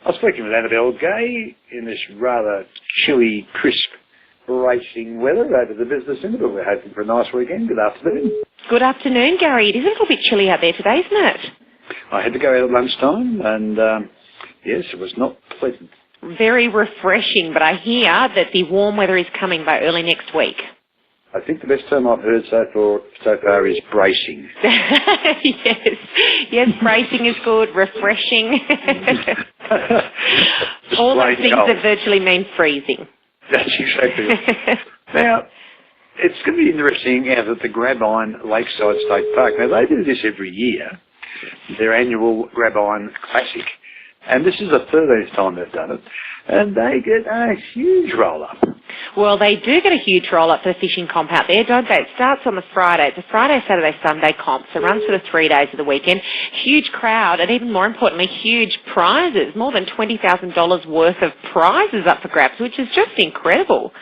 I was speaking with Annabelle Gay in this rather chilly, crisp, racing weather over the business centre, but we're hoping for a nice weekend. Good afternoon. Good afternoon, Gary. It is a little bit chilly out there today, isn't it? I had to go out at lunchtime, and yes, it was not pleasant. Very refreshing, but I hear that the warm weather is coming by early next week. I think the best term I've heard so far is bracing. Yes, bracing is good, refreshing. All those things that virtually mean freezing. That's exactly it. Now, it's going to be interesting out at the Grabine Lakeside State Park. Now, they do this every year, their annual Grabine Classic, and this is the 13th time they've done it, and they get a huge roll-up. Well, they do get a huge roll-up for the fishing comp out there, don't they? It starts on the Friday. It's a Friday, Saturday, Sunday comp, so it runs sort of 3 days of the weekend. Huge crowd, and even more importantly, huge prizes. More than $20,000 worth of prizes up for grabs, which is just incredible.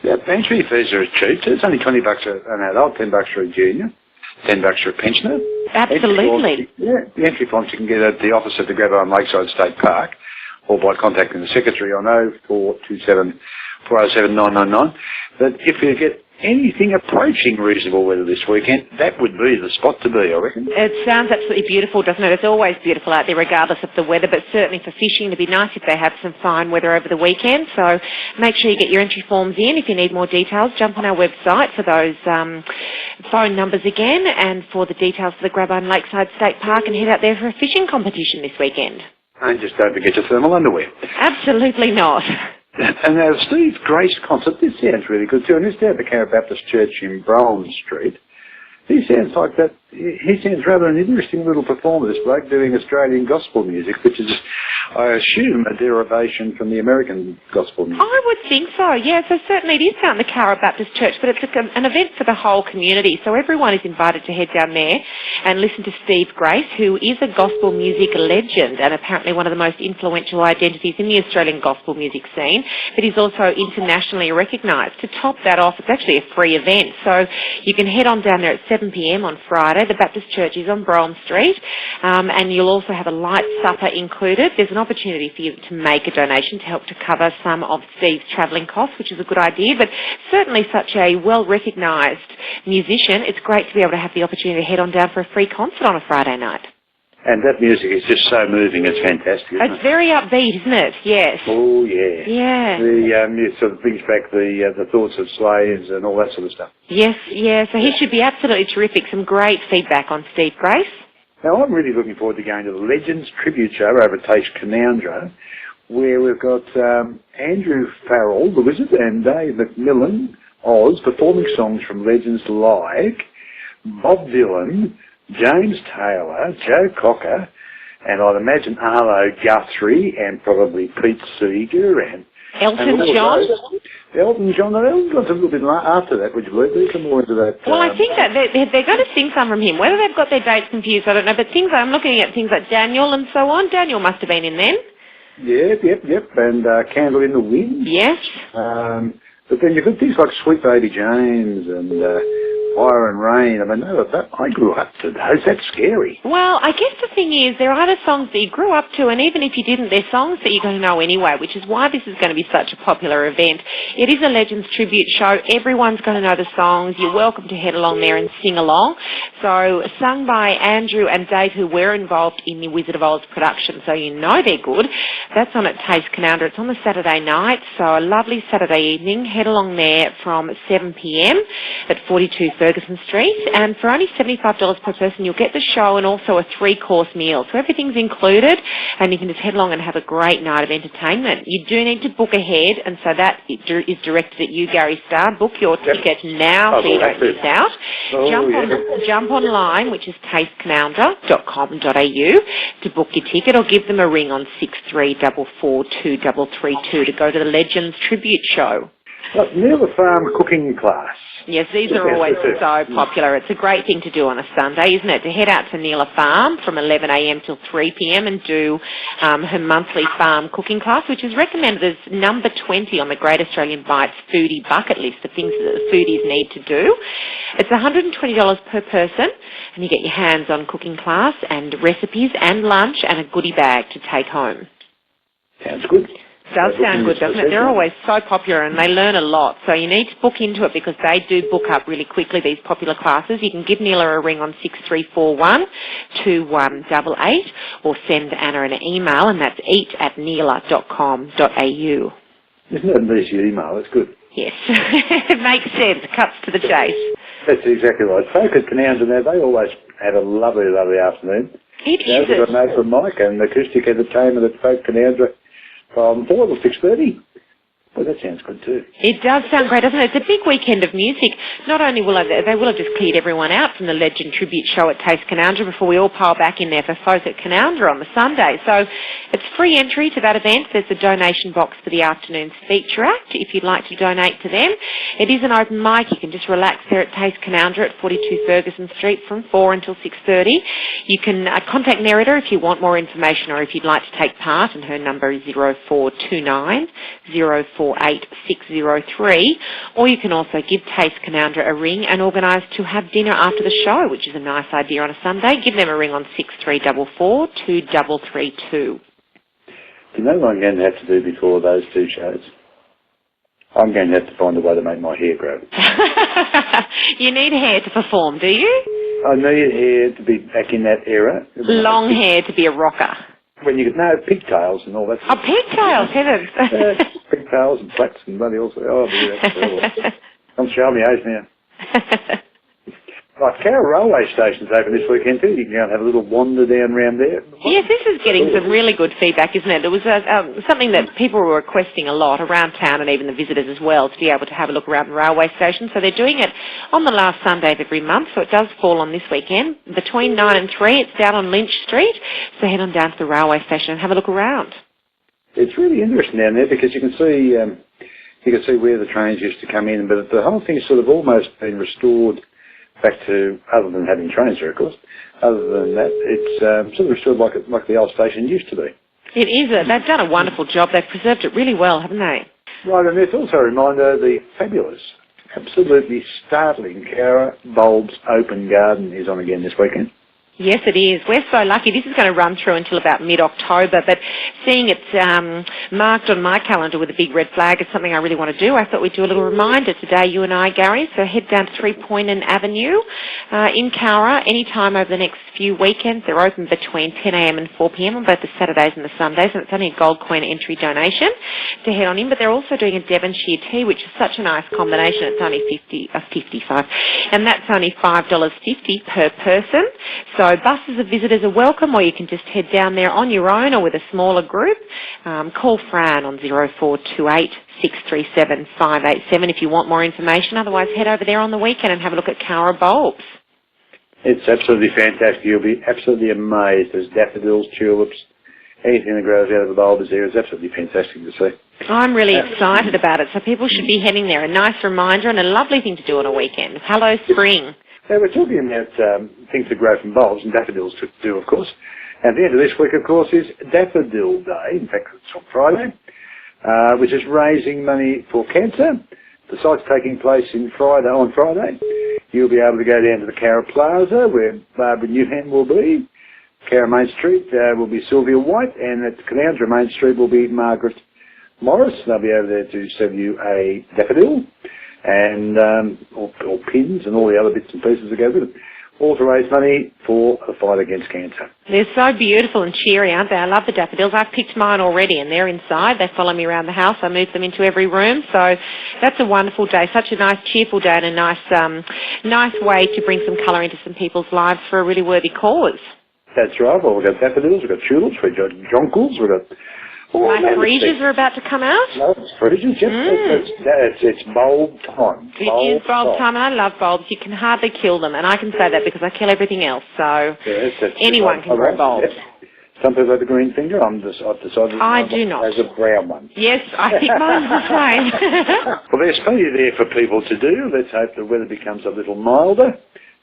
Yeah, entry fees are cheap. It's only $20 an adult, $10 for a junior, $10 for a pensioner. Absolutely. The entry forms you can get at the office of the Grabine Lakeside State Park, or by contacting the secretary on 0427 407 999. But if you get anything approaching reasonable weather this weekend, that would be the spot to be, I reckon. It sounds absolutely beautiful, doesn't it? It's always beautiful out there regardless of the weather, but certainly for fishing it'd be nice if they have some fine weather over the weekend. So make sure you get your entry forms in. If you need more details, jump on our website for those phone numbers again, and for the details for the Grabine Lakeside State Park, and head out there for a fishing competition this weekend. And just don't forget your thermal underwear. Absolutely not. And now Steve Grace concert, this sounds really good too. And it's down at the Cowra Baptist Church in Brown Street. He sounds like that. He sounds rather an interesting little performer, this bloke, doing Australian gospel music, which is, I assume, a derivation from the American gospel music. I would think so, yeah. So certainly it is down at the Cowra Baptist Church, but it's an event for the whole community. So everyone is invited to head down there and listen to Steve Grace, who is a gospel music legend and apparently one of the most influential identities in the Australian gospel music scene. But he's also internationally recognised. To top that off, it's actually a free event. So you can head on down there at 7 p.m. on Friday. The Baptist Church is on Brougham Street, and you'll also have a light supper included. There's an opportunity for you to make a donation to help to cover some of Steve's travelling costs, which is a good idea, but certainly such a well-recognised musician, it's great to be able to have the opportunity to head on down for a free concert on a Friday night. And that music is just so moving, it's fantastic, isn't It's very upbeat, isn't it? Yes. Oh, yeah. Yeah. It sort of brings back the thoughts of slaves and all that sort of stuff. Yes, yeah, so he should be absolutely terrific. Some great feedback on Steve Grace. Now, I'm really looking forward to going to the Legends Tribute Show over at Taste Canoundra, where we've got Andrew Farrell, the Wizard, and Dave McMillan, Oz, performing songs from legends like Bob Dylan, James Taylor, Joe Cocker, and I'd imagine Arlo Guthrie, and probably Pete Seeger, and Elton John? Elton John. No, Elton John's a little bit after that, would you believe? There's some more into that. Well, I think that they're going to sing some from him. Whether they've got their dates confused, I don't know. But I'm looking at things like Daniel and so on. Daniel must have been in then. Yep. And Candle in the Wind. Yes. But then you've got things like Sweet Baby James and Fire and Rain. I mean, I grew up to those. That's scary. Well, I guess the thing is, they're either songs that you grew up to, and even if you didn't, they're songs that you're going to know anyway, which is why this is going to be such a popular event. It is a Legends tribute show. Everyone's going to know the songs. You're welcome to head along there and sing along. So, sung by Andrew and Dave, who were involved in the Wizard of Oz production, so you know they're good. That's on at Taste Canoundra. It's on the Saturday night, so a lovely Saturday evening. Head along there from 7 p.m. at 42 Ferguson Street, and for only $75 per person you'll get the show and also a 3-course meal. So everything's included, and you can just head along and have a great night of entertainment. You do need to book ahead, and so that is directed at you, Gary Starr. Book your ticket now so you don't miss out. Jump online, which is tastecanoundra.com.au, to book your ticket, or give them a ring on 63442332 to go to the Legends Tribute Show. Near the farm cooking class. Yes, these are always so popular. It's a great thing to do on a Sunday, isn't it? To head out to Neela Farm from 11 a.m. till 3 p.m. and do her monthly farm cooking class, which is recommended as number 20 on the Great Australian Bites foodie bucket list of things that the foodies need to do. It's $120 per person, and you get your hands-on cooking class and recipes and lunch and a goodie bag to take home. Sounds good. Does sound good, doesn't it? They're always so popular and they learn a lot. So you need to book into it because they do book up really quickly, these popular classes. You can give Neela a ring on 6341 2188 or send Anna an email, and that's eat@neela.com.au. Isn't that an easy email? That's good. Yes. It makes sense. Cuts to the chase. That's exactly right. Folk at Canowra now, they always have a lovely, lovely afternoon. It is. I've got a note from Mike, and acoustic entertainment at Folk Canowra from 4 to 6:30. Well, that sounds good too. It does sound great, doesn't it? It's a big weekend of music. Not only will they will have just cleared everyone out from the Legend Tribute Show at Taste Canowra before we all pile back in there for folk at Canowra on the Sunday. So it's free entry to that event. There's a donation box for the afternoon's feature act if you'd like to donate to them. It is an open mic. You can just relax there at Taste Canowra at 42 Ferguson Street from 4 until 6:30. You can contact Nerida if you want more information or if you'd like to take part, and her number is 0429 048603, or you can also give Taste Canowra a ring and organise to have dinner after the show, which is a nice idea on a Sunday. Give them a ring on 6344 2332. You know what I'm going to have to do before those two shows? I'm going to have to find a way to make my hair grow. You need hair to perform, do you? I need hair to be back in that era. Long hair to be a rocker. When you know pigtails and all that. Oh, pigtails, heavens. Pigtails and plaits and bloody also. Oh, that's terrible. I'm showing my age now. Right, Cowra railway station's open this weekend too. You can go and have a little wander down round there. Yes, this is getting some really good feedback, isn't it? It was something that people were requesting a lot around town, and even the visitors as well, to be able to have a look around the railway station. So they're doing it on the last Sunday of every month, so it does fall on this weekend. Between 9 and 3, it's down on Lynch Street, so head on down to the railway station and have a look around. It's really interesting down there because you can see where the trains used to come in, but the whole thing's sort of almost been restored back to, other than having trains there, of course, other than that, it's sort of restored like the old station used to be. It is. They've done a wonderful job. They've preserved it really well, haven't they? Right, and it's also a reminder the fabulous, absolutely startling Cowra Bulbs Open Garden is on again this weekend. Yes, it is. We're so lucky. This is going to run through until about mid-October, but seeing it marked on my calendar with a big red flag is something I really want to do. I thought we'd do a little reminder today, you and I, Gary. So head down to 3 Poynton Avenue in Cowra any time over the next few weekends. They're open between 10 a.m. and 4 p.m. on both the Saturdays and the Sundays, and it's only a gold coin entry donation to head on in. But they're also doing a Devonshire tea, which is such a nice combination. It's only 55, and that's only $5.50 per person. So buses of visitors are welcome, or you can just head down there on your own or with a smaller group. Call Fran on 0428 637 587 if you want more information. Otherwise, head over there on the weekend and have a look at Cowra Bulbs. It's absolutely fantastic. You'll be absolutely amazed. There's daffodils, tulips, anything that grows out of the bulb is there. It's absolutely fantastic to see. I'm really excited about it, so people should be heading there. A nice reminder and a lovely thing to do on a weekend. Hello, spring. Now, we're talking about things that grow from bulbs, and daffodils to do, of course. And the end of this week, of course, is Daffodil Day. In fact, it's on Friday, which is raising money for cancer. The site's taking place on Friday. You'll be able to go down to the Cowra Plaza, where Barbara Newham will be. Cowra Main Street will be Sylvia White, and at Canowra Main Street will be Margaret Morris. They'll be over there to send you a daffodil, and or pins and all the other bits and pieces that go with it, all to raise money for the fight against cancer. They're so beautiful and cheery, aren't they? I love the daffodils. I've picked mine already, and they're inside. They follow me around the house. I move them into every room. So that's a wonderful day, such a nice, cheerful day, and a nice way to bring some colour into some people's lives for a really worthy cause. That's right. Well, we've got daffodils, we've got tulips, we've got jonquils, we've got... My freesias are about to come out. No, it's freesias, yes. It's bulb time. It is bulb time, and I love bulbs. You can hardly kill them, and I can say that because I kill everything else, so anyone can grow bulbs. Yes. Some people have a green finger. I've decided I do not. As a brown one. Yes, I think mine's the same. Well, there's plenty there for people to do. Let's hope the weather becomes a little milder,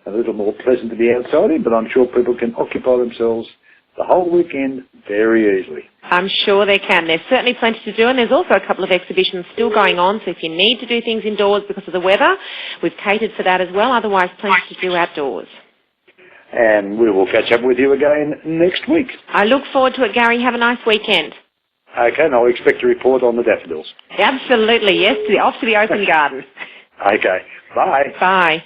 a little more pleasant to be outside in, but I'm sure people can occupy themselves the whole weekend very easily. I'm sure they can. There's certainly plenty to do, and there's also a couple of exhibitions still going on, so if you need to do things indoors because of the weather, we've catered for that as well. Otherwise, plenty to do outdoors. And we will catch up with you again next week. I look forward to it, Gary. Have a nice weekend. Okay, and I'll expect a report on the daffodils. Absolutely, yes. Off to the open garden. Okay, bye. Bye.